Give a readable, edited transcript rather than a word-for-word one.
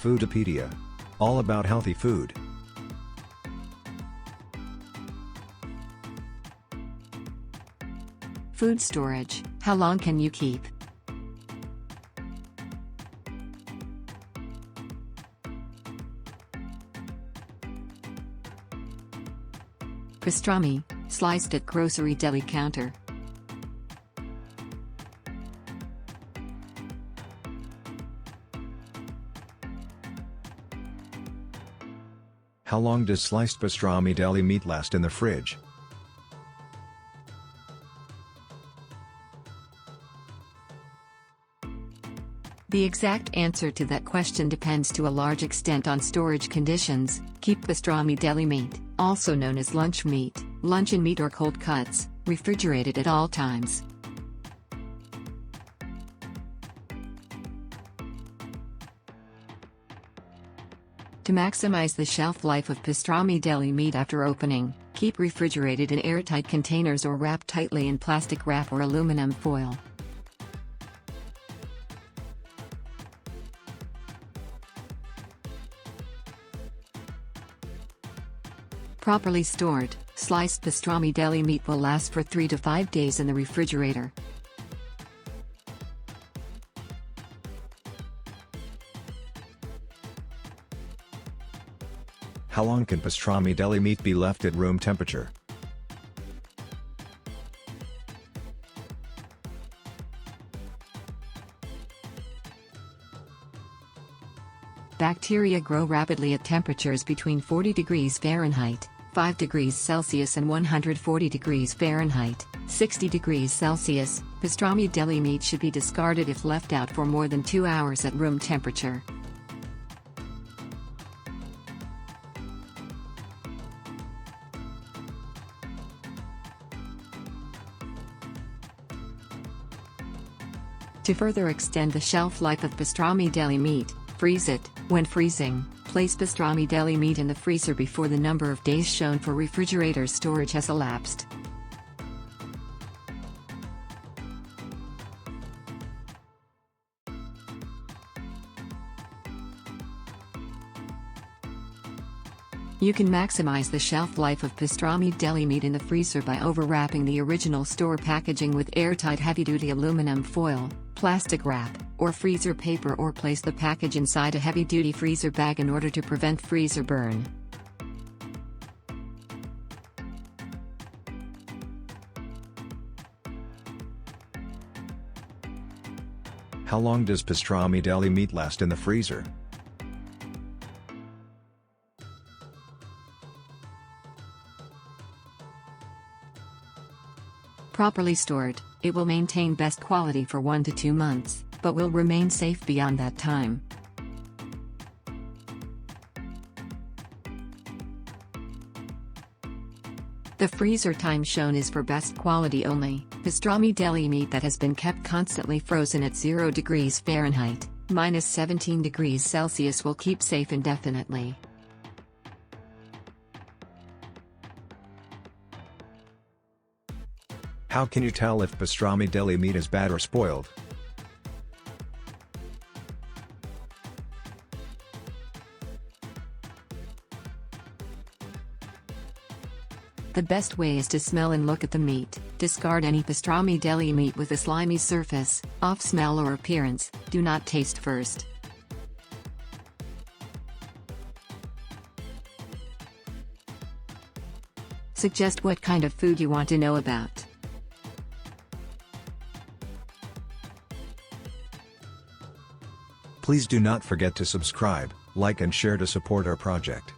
Foodipedia. All about healthy food. Food storage, how long can you keep? Pastrami, sliced at grocery deli counter. How long does sliced pastrami deli meat last in the fridge? The exact answer to that question depends to a large extent on storage conditions. Keep pastrami deli meat, also known as lunch meat, luncheon meat or cold cuts, refrigerated at all times. To maximize the shelf life of pastrami deli meat after opening, keep refrigerated in airtight containers or wrap tightly in plastic wrap or aluminum foil. Properly stored, sliced pastrami deli meat will last for 3 to 5 days in the refrigerator. How long can pastrami deli meat be left at room temperature? Bacteria grow rapidly at temperatures between 40 degrees Fahrenheit, 5 degrees Celsius and 140 degrees Fahrenheit, 60 degrees Celsius. Pastrami deli meat should be discarded if left out for more than 2 hours at room temperature. To further extend the shelf life of pastrami deli meat, freeze it. When freezing, place pastrami deli meat in the freezer before the number of days shown for refrigerator storage has elapsed. You can maximize the shelf life of pastrami deli meat in the freezer by overwrapping the original store packaging with airtight heavy-duty aluminum foil, plastic wrap, or freezer paper, or place the package inside a heavy-duty freezer bag in order to prevent freezer burn. How long does pastrami deli meat last in the freezer? Properly stored, it will maintain best quality for 1 to 2 months, but will remain safe beyond that time. The freezer time shown is for best quality only. Pastrami deli meat that has been kept constantly frozen at 0 degrees Fahrenheit, minus 17 degrees Celsius will keep safe indefinitely. How can you tell if pastrami deli meat is bad or spoiled? The best way is to smell and look at the meat. Discard any pastrami deli meat with a slimy surface, off smell or appearance. Do not taste first. Suggest what kind of food you want to know about. Please do not forget to subscribe, like and share to support our project.